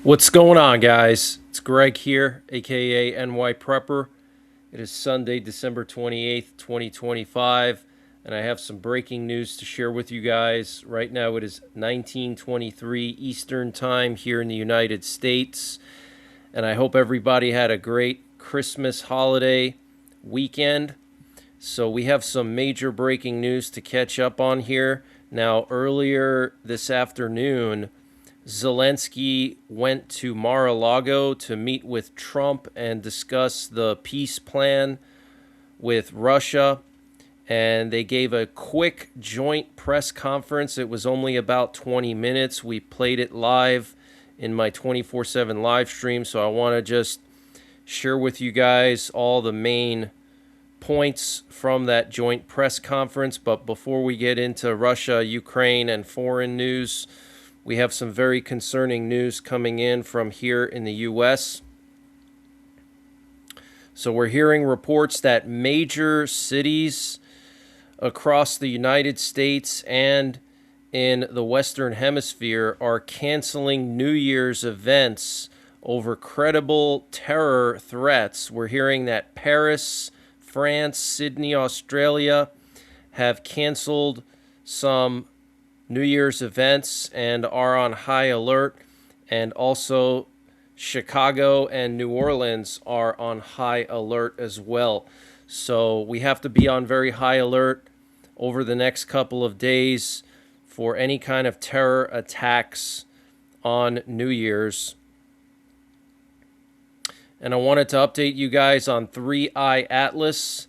What's going on, guys? It's Greg here, aka NYPrepper. It is Sunday, December 28th, 2025, and I have some breaking news to share with you guys. Right now it is 1923 Eastern Time here in the United States, and I hope everybody had a great Christmas holiday weekend. So we have some major breaking news to catch up on here. Now, earlier this afternoon, Zelensky went to Mar-a-Lago to meet with Trump and discuss the peace plan with Russia. And they gave a quick joint press conference. It was only about 20 minutes. We played it live in my 24/7 live stream. So I want to just share with you guys all the main points from that joint press conference. But before we get into Russia, Ukraine, and foreign news, we have some very concerning news coming in from here in the U.S. So we're hearing reports that major cities across the United States and in the Western Hemisphere are canceling New Year's events over credible terror threats. We're hearing that Paris, France, Sydney, Australia have canceled some New Year's events and are on high alert, and also Chicago and New Orleans are on high alert as well. So we have to be on very high alert over the next couple of days for any kind of terror attacks on New Year's. And I wanted to update you guys on 3i Atlas.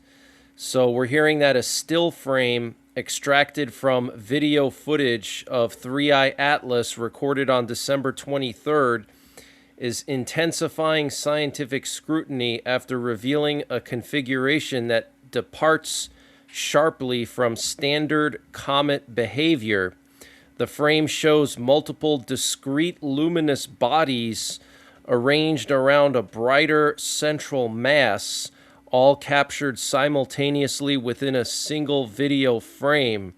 So we're hearing that a still frame extracted from video footage of 3i Atlas recorded on December 23rd is intensifying scientific scrutiny after revealing a configuration that departs sharply from standard comet behavior. The frame shows multiple discrete luminous bodies arranged around a brighter central mass, all captured simultaneously within a single video frame.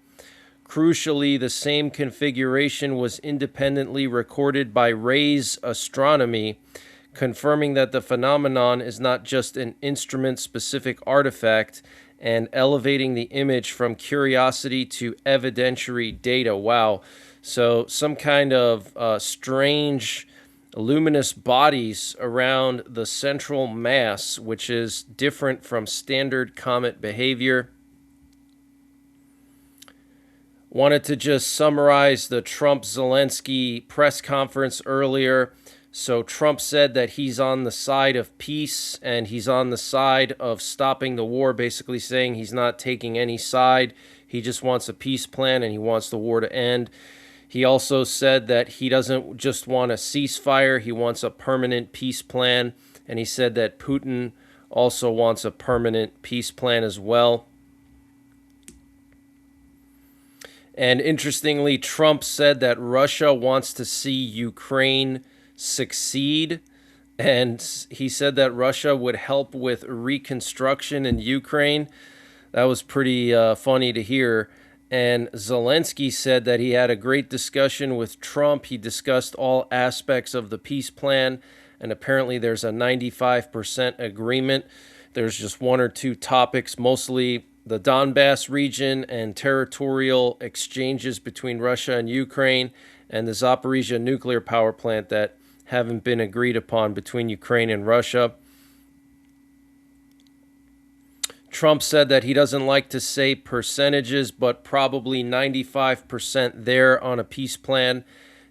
Crucially, the same configuration was independently recorded by Rays Astronomy, confirming that the phenomenon is not just an instrument-specific artifact and elevating the image from curiosity to evidentiary data. Wow. So some kind of strange luminous bodies around the central mass, which is different from standard comet behavior. Wanted to just summarize the Trump-Zelensky press conference earlier. So Trump said that he's on the side of peace and he's on the side of stopping the war, basically saying he's not taking any side. He just wants a peace plan and he wants the war to end. He also said that he doesn't just want a ceasefire, he wants a permanent peace plan. And he said that Putin also wants a permanent peace plan as well. And interestingly, Trump said that Russia wants to see Ukraine succeed. And he said that Russia would help with reconstruction in Ukraine. That was pretty funny to hear. And Zelensky said that he had a great discussion with Trump. He discussed all aspects of the peace plan, and apparently there's a 95% agreement. There's just one or two topics, mostly the Donbass region and territorial exchanges between Russia and Ukraine, and the Zaporizhia nuclear power plant that haven't been agreed upon between Ukraine and Russia. Trump said that he doesn't like to say percentages, but probably 95% there on a peace plan.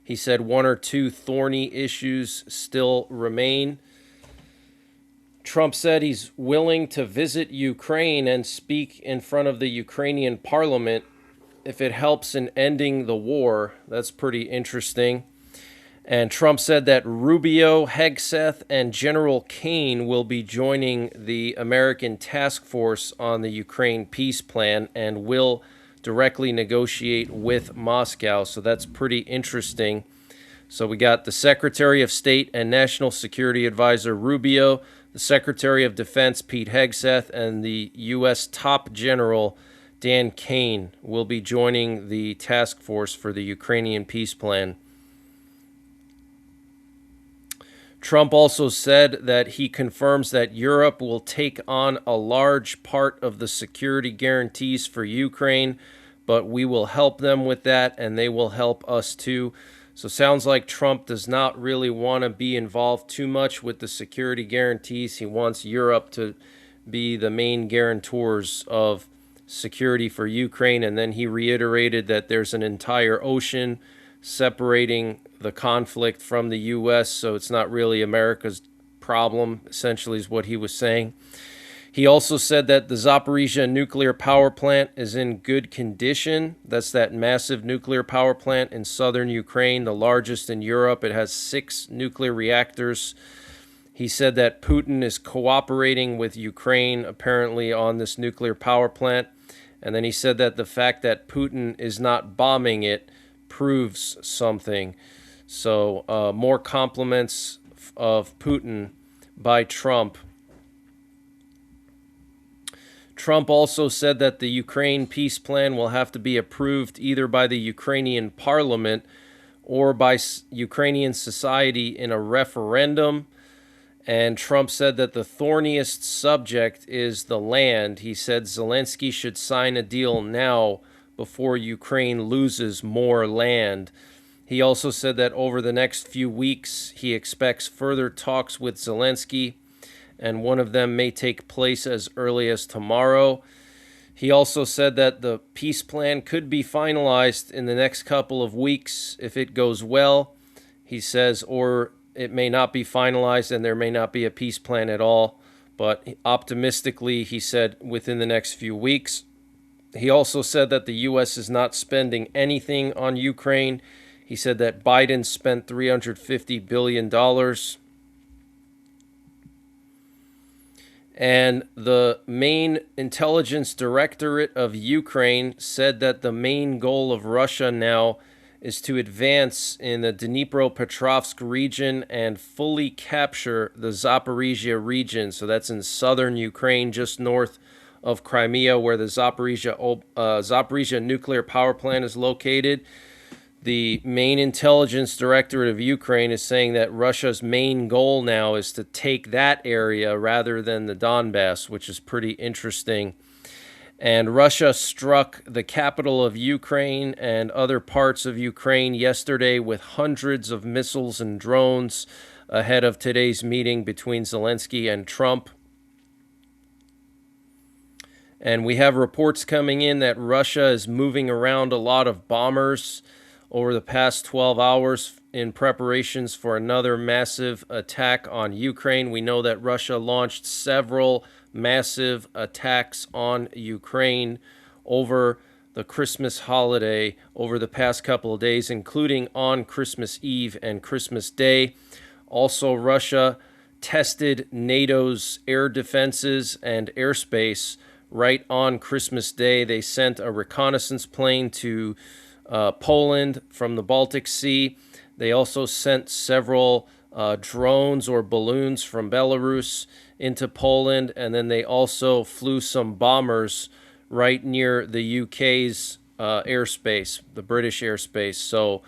He said one or two thorny issues still remain. Trump said he's willing to visit Ukraine and speak in front of the Ukrainian parliament if it helps in ending the war. That's pretty interesting. And Trump said that Rubio, Hegseth, and General Kane will be joining the American task force on the Ukraine peace plan and will directly negotiate with Moscow. So that's pretty interesting. So we got the Secretary of State and National Security Advisor Rubio, the Secretary of Defense Pete Hegseth, and the U.S. top general Dan Kane will be joining the task force for the Ukrainian peace plan. Trump also said that he confirms that Europe will take on a large part of the security guarantees for Ukraine, but we will help them with that and they will help us too. So sounds like Trump does not really want to be involved too much with the security guarantees. He wants Europe to be the main guarantors of security for Ukraine. And then he reiterated that there's an entire ocean separating the conflict from the U.S., so it's not really America's problem, essentially, is what he was saying. He also said that the Zaporizhia nuclear power plant is in good condition. That's that massive nuclear power plant in southern Ukraine, the largest in Europe. It has 6 nuclear reactors. He said that Putin is cooperating with Ukraine, apparently, on this nuclear power plant. And then he said that the fact that Putin is not bombing it proves something. So more compliments of Putin by Trump. Trump also said that the Ukraine peace plan will have to be approved either by the Ukrainian parliament or by Ukrainian society in a referendum. And Trump said that the thorniest subject is the land. He said Zelensky should sign a deal now before Ukraine loses more land. He also said that over the next few weeks, he expects further talks with Zelensky, and one of them may take place as early as tomorrow. He also said that the peace plan could be finalized in the next couple of weeks if it goes well, he says, or it may not be finalized and there may not be a peace plan at all. But optimistically, he said within the next few weeks. He also said that the U.S. is not spending anything on Ukraine. He said that Biden spent $350 billion. And the main intelligence directorate of Ukraine said that the main goal of Russia now is to advance in the NYPrepper region and fully capture the Zaporizhia region. So that's in southern Ukraine, just north of Crimea, where the Zaporizhia nuclear power plant is located. The main intelligence directorate of Ukraine is saying that Russia's main goal now is to take that area rather than the Donbass, which is pretty interesting. And Russia struck the capital of Ukraine and other parts of Ukraine yesterday with hundreds of missiles and drones ahead of today's meeting between Zelensky and Trump. And we have reports coming in that Russia is moving around a lot of bombers over the past 12 hours in preparations for another massive attack on Ukraine. We know that Russia launched several massive attacks on Ukraine over the Christmas holiday over the past couple of days, including on Christmas Eve and Christmas Day. Also, Russia tested NATO's air defenses and airspace right on Christmas Day. They sent a reconnaissance plane to Poland from the Baltic Sea. They also sent several drones or balloons from Belarus into Poland, and then they also flew some bombers right near the UK's airspace, the British airspace. So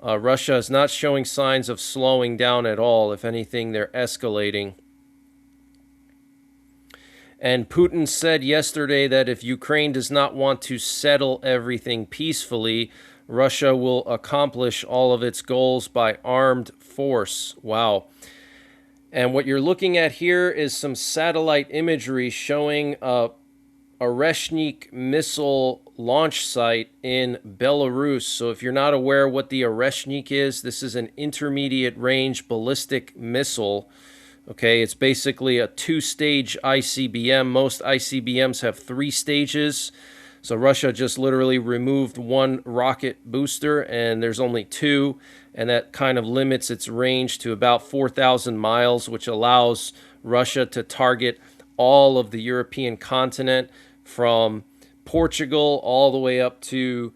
Russia is not showing signs of slowing down at all. If anything, they're escalating. And Putin said yesterday that if Ukraine does not want to settle everything peacefully, Russia will accomplish all of its goals by armed force. Wow. And what you're looking at here is some satellite imagery showing a Oreshnik missile launch site in Belarus. So if you're not aware what the Oreshnik is, this is an intermediate range ballistic missile. Okay, it's basically a 2-stage ICBM. Most ICBMs have 3 stages. So Russia just literally removed 1 rocket booster, and there's only 2, and that kind of limits its range to about 4,000 miles, which allows Russia to target all of the European continent from Portugal all the way up to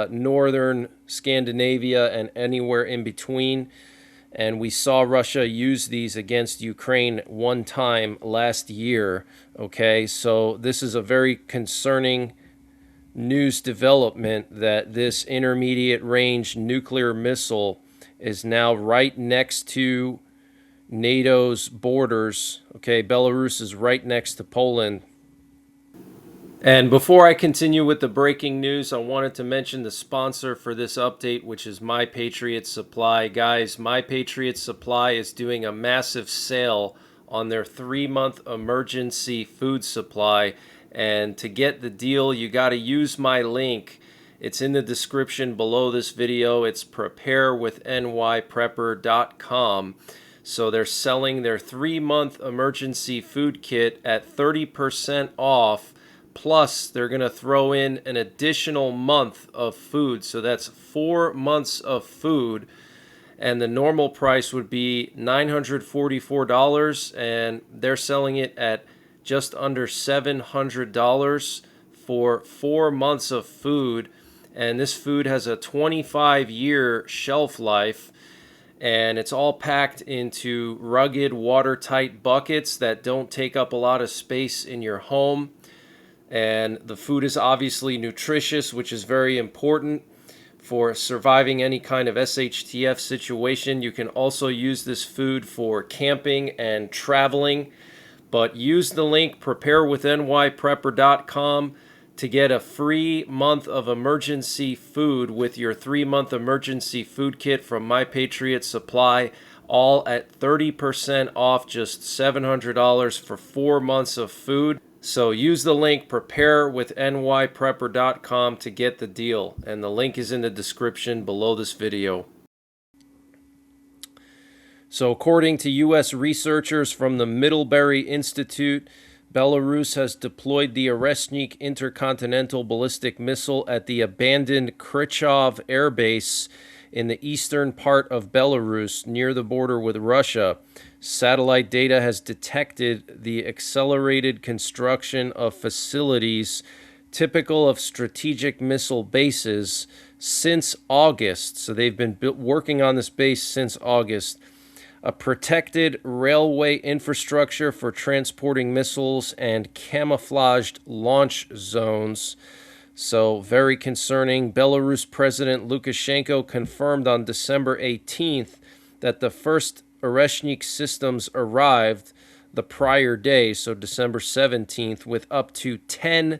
northern Scandinavia and anywhere in between. And we saw Russia use these against Ukraine one time last year. Okay, so this is a very concerning news development that this intermediate range nuclear missile is now right next to NATO's borders. Okay, Belarus is right next to Poland. And before I continue with the breaking news, I wanted to mention the sponsor for this update, which is NYPrepper Supply. Guys, NYPrepper Supply is doing a massive sale on their 3-month emergency food supply. And to get the deal, you got to use my link. It's in the description below this video. It's preparewithNYPrepper.com. So they're selling their 3-month emergency food kit at 30% off. Plus, they're going to throw in an additional month of food. So that's 4 months of food. And the normal price would be $944. And they're selling it at just under $700 for 4 months of food. And this food has a 25-year shelf life. And it's all packed into rugged, watertight buckets that don't take up a lot of space in your home. And the food is obviously nutritious, which is very important for surviving any kind of SHTF situation. You can also use this food for camping and traveling. But use the link preparewithNYPrepper.com to get a free month of emergency food with your 3-month emergency food kit from NYPrepper Supply, all at 30% off, just $700 for 4 months of food. So use the link preparewithNYPrepper.com to get the deal, and the link is in the description below this video. So according to U.S. researchers from the Middlebury Institute, Belarus has deployed the Oreshnik intercontinental ballistic missile at the abandoned Krychov Air Base in the eastern part of Belarus near the border with Russia. Satellite data has detected the accelerated construction of facilities typical of strategic missile bases since August. So they've been working on this base since August. A protected railway infrastructure for transporting missiles and camouflaged launch zones. So very concerning. Belarus President Lukashenko confirmed on December 18th that the first Oreshnik systems arrived the prior day, so December 17th, with up to 10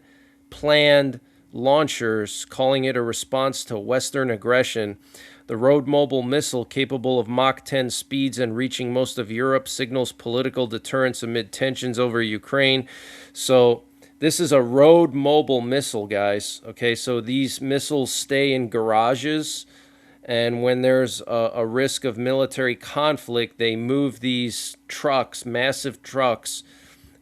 planned launchers, calling it a response to Western aggression. The road-mobile missile, capable of Mach 10 speeds and reaching most of Europe, signals political deterrence amid tensions over Ukraine. So this is a road-mobile missile, guys. Okay, so these missiles stay in garages, and when there's a risk of military conflict, they move these trucks, massive trucks,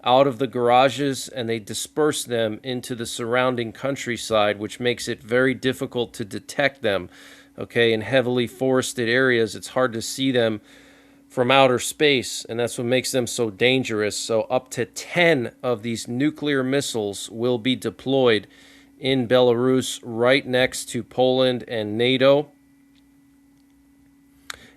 out of the garages, and they disperse them into the surrounding countryside, which makes it very difficult to detect them. Okay, in heavily forested areas, it's hard to see them from outer space, and that's what makes them so dangerous. So up to 10 of these nuclear missiles will be deployed in Belarus, right next to Poland and NATO.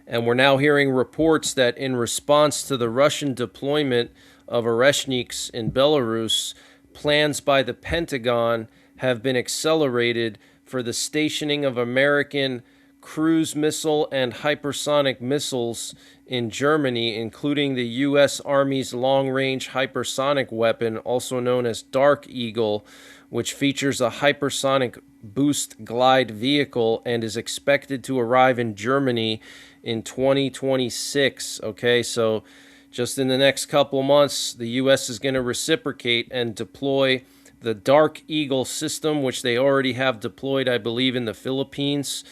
And we're now hearing reports that in response to the Russian deployment of Oreshniks in Belarus, plans by the Pentagon have been accelerated for the stationing of American cruise missile and hypersonic missiles in Germany, including the U.S. Army's long-range hypersonic weapon, also known as Dark Eagle, which features a hypersonic boost glide vehicle and is expected to arrive in Germany in 2026. Okay, so just in the next couple months, the U.S. is going to reciprocate and deploy the Dark Eagle system, which they already have deployed, I believe, in the Philippines.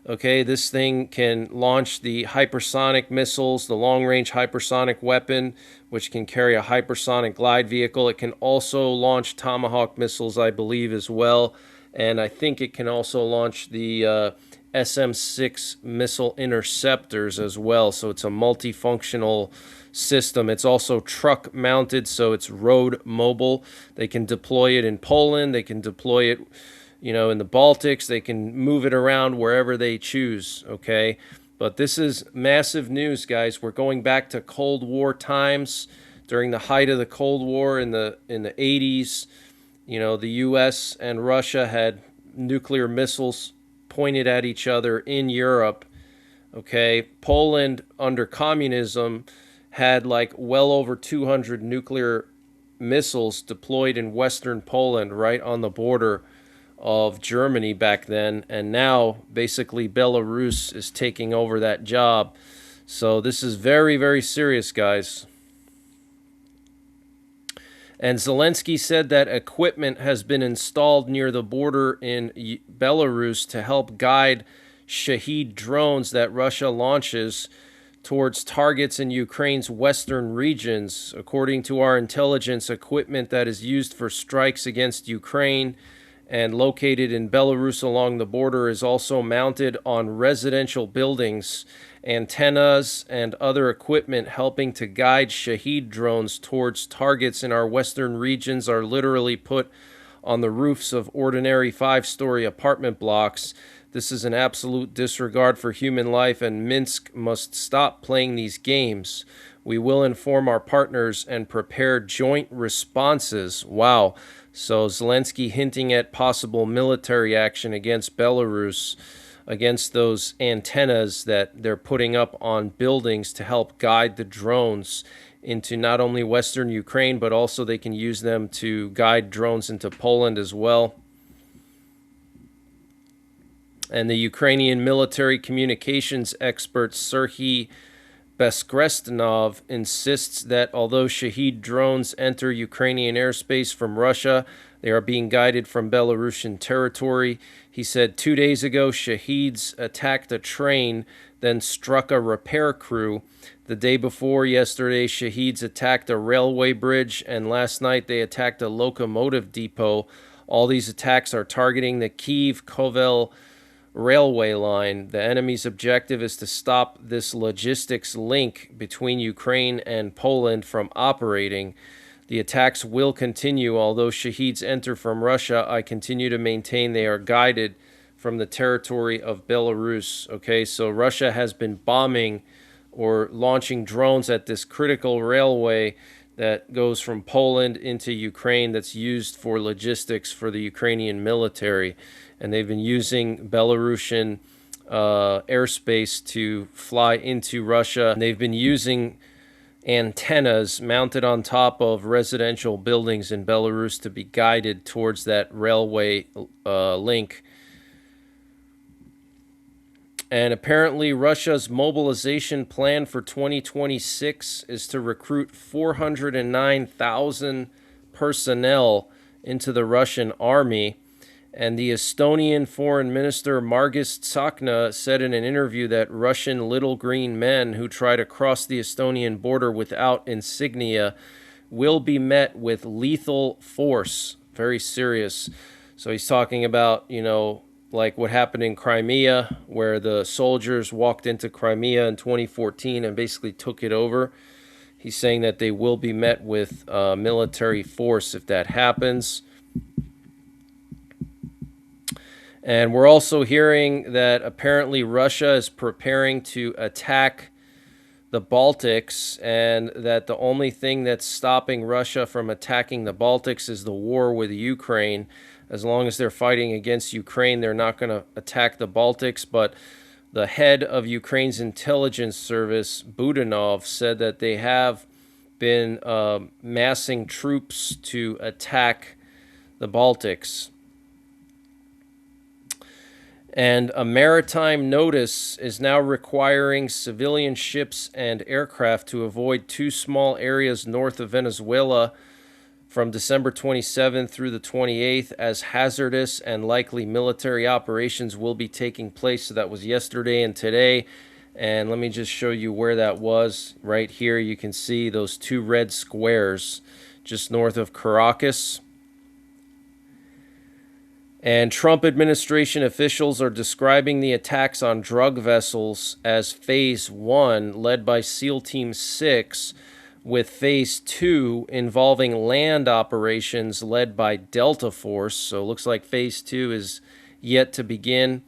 Okay, this thing can launch the hypersonic missiles, the long-range hypersonic weapon, which can carry a hypersonic glide vehicle. It can also launch Tomahawk missiles, I believe, as well. And I think it can also launch the SM-6 missile interceptors as well. So it's a multifunctional system. It's also truck mounted, so it's road mobile. They can deploy it in Poland. They can deploy it, you know, in the Baltics. They can move it around wherever they choose, okay? But this is massive news, guys. We're going back to Cold War times. During the height of the Cold War in the 80s, you know, the U.S. and Russia had nuclear missiles pointed at each other in Europe. Okay, Poland under communism had like well over 200 nuclear missiles deployed in western Poland, right on the border of Germany back then. And now basically Belarus is taking over that job. So this is very, very serious, guys. And Zelensky said that equipment has been installed near the border in Belarus to help guide Shahed drones that Russia launches towards targets in Ukraine's western regions. According to our intelligence, equipment that is used for strikes against Ukraine and located in Belarus along the border is also mounted on residential buildings. Antennas and other equipment helping to guide Shahed drones towards targets in our western regions are literally put on the roofs of ordinary 5-story apartment blocks. This is an absolute disregard for human life, and Minsk must stop playing these games. We will inform our partners and prepare joint responses. Wow. So Zelensky hinting at possible military action against Belarus, against those antennas that they're putting up on buildings to help guide the drones into not only western Ukraine, but also they can use them to guide drones into Poland as well. And the Ukrainian military communications expert Serhiy Beskrestinov insists that although Shahed drones enter Ukrainian airspace from Russia, they are being guided from Belarusian territory. He said 2 days ago, Shaheds attacked a train, then struck a repair crew. The day before yesterday, Shaheds attacked a railway bridge, and last night they attacked a locomotive depot. All these attacks are targeting the Kyiv-Kovel railway line. The enemy's objective is to stop this logistics link between Ukraine and Poland from operating. The attacks will continue. Although Shaheds enter from Russia, I continue to maintain they are guided from the territory of Belarus. Okay, so Russia has been bombing or launching drones at this critical railway that goes from Poland into Ukraine that's used for logistics for the Ukrainian military. And they've been using Belarusian airspace to fly into Russia. And they've been using antennas mounted on top of residential buildings in Belarus to be guided towards that railway link. And apparently Russia's mobilization plan for 2026 is to recruit 409,000 personnel into the Russian army. And the Estonian Foreign Minister Margis Tsahkna said in an interview that Russian little green men who try to cross the Estonian border without insignia will be met with lethal force. Very serious. So he's talking about, you know, like what happened in Crimea, where the soldiers walked into Crimea in 2014 and basically took it over. He's saying that they will be met with military force if that happens. And we're also hearing that apparently Russia is preparing to attack the Baltics, and that the only thing that's stopping Russia from attacking the Baltics is the war with Ukraine. As long as they're fighting against Ukraine, they're not going to attack the Baltics. But the head of Ukraine's intelligence service, Budanov, said that they have been massing troops to attack the Baltics. And a maritime notice is now requiring civilian ships and aircraft to avoid 2 small areas north of Venezuela from December 27th through the 28th, as hazardous and likely military operations will be taking place. So that was yesterday and today. And let me just show you where that was. Right here you can see those 2 red squares just north of Caracas. And Trump administration officials are describing the attacks on drug vessels as Phase 1, led by SEAL Team 6, with Phase 2 involving land operations led by Delta Force. So it looks like Phase 2 is yet to begin.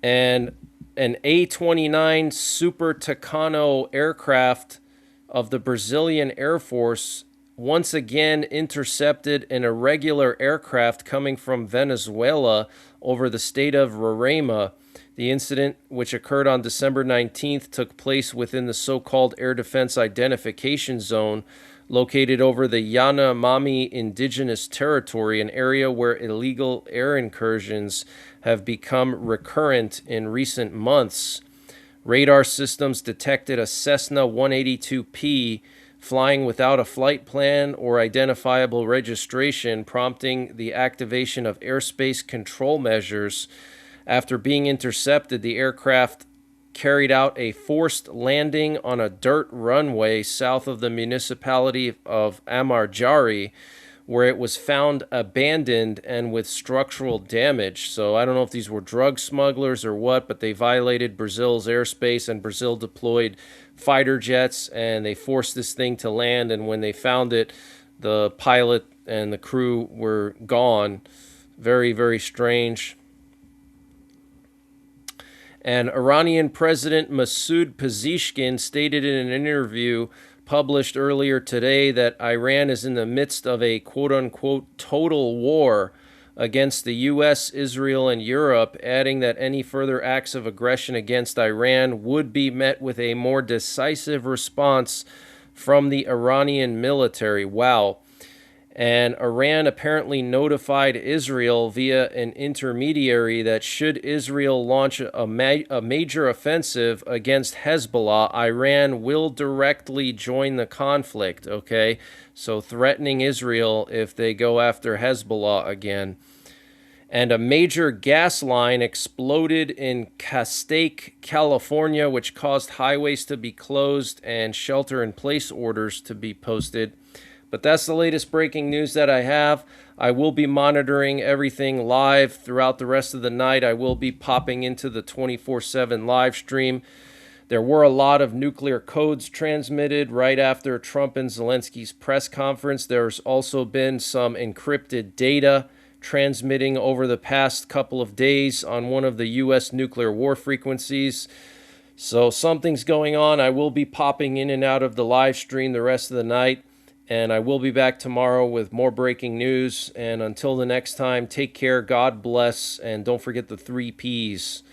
And an A-29 Super Tucano aircraft of the Brazilian Air Force once again intercepted an irregular aircraft coming from Venezuela over the state of Roraima. The incident, which occurred on December 19th, took place within the so-called Air Defense Identification Zone located over the Yanomami Indigenous Territory, an area where illegal air incursions have become recurrent in recent months. Radar systems detected a Cessna 182P flying without a flight plan or identifiable registration, prompting the activation of airspace control measures. After being intercepted, the aircraft carried out a forced landing on a dirt runway south of the municipality of Amarjari, where it was found abandoned and with structural damage. So I don't know if these were drug smugglers or what, but they violated Brazil's airspace, and Brazil deployed fighter jets, and they forced this thing to land. And when they found it, the pilot and the crew were gone. Very, very strange. And Iranian President Masoud Pezeshkian stated in an interview published earlier today that Iran is in the midst of a quote-unquote total war against the U.S., Israel, and Europe, adding that any further acts of aggression against Iran would be met with a more decisive response from the Iranian military. Wow. And Iran apparently notified Israel via an intermediary that should Israel launch a major offensive against Hezbollah, Iran will directly join the conflict, okay? So threatening Israel if they go after Hezbollah again. And a major gas line exploded in Castaic, California, which caused highways to be closed and shelter-in-place orders to be posted. But that's the latest breaking news that I have. I will be monitoring everything live throughout the rest of the night. I will be popping into the 24/7 live stream. There were a lot of nuclear codes transmitted right after Trump and Zelensky's press conference. There's also been some encrypted data transmitting over the past couple of days on one of the U.S. nuclear war frequencies. So something's going on. I will be popping in and out of the live stream the rest of the night. And I will be back tomorrow with more breaking news. And until the next time, take care, God bless, and don't forget the 3 Ps.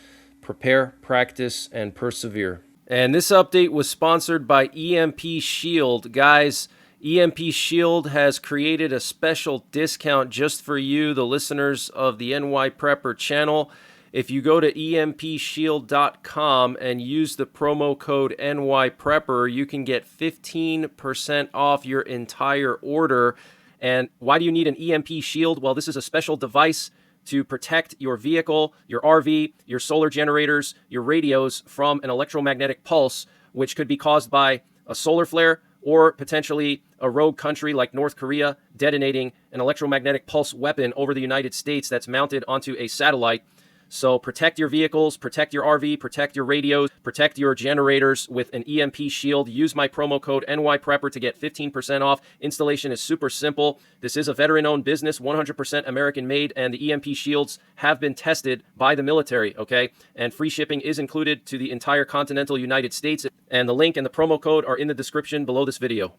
Prepare, practice, and persevere. And this update was sponsored by EMP Shield. Guys, EMP Shield has created a special discount just for you, the listeners of the NYPrepper channel. If you go to empshield.com and use the promo code NYPrepper, you can get 15% off your entire order. And why do you need an EMP Shield? Well, this is a special device to protect your vehicle, your RV, your solar generators, your radios from an electromagnetic pulse, which could be caused by a solar flare or potentially a rogue country like North Korea detonating an electromagnetic pulse weapon over the United States that's mounted onto a satellite. So protect your vehicles, protect your RV, protect your radios, protect your generators with an EMP Shield. Use my promo code NYPrepper to get 15% off. Installation is super simple. This is a veteran-owned business, 100% American-made, and the EMP Shields have been tested by the military, okay? And free shipping is included to the entire continental United States. And the link and the promo code are in the description below this video.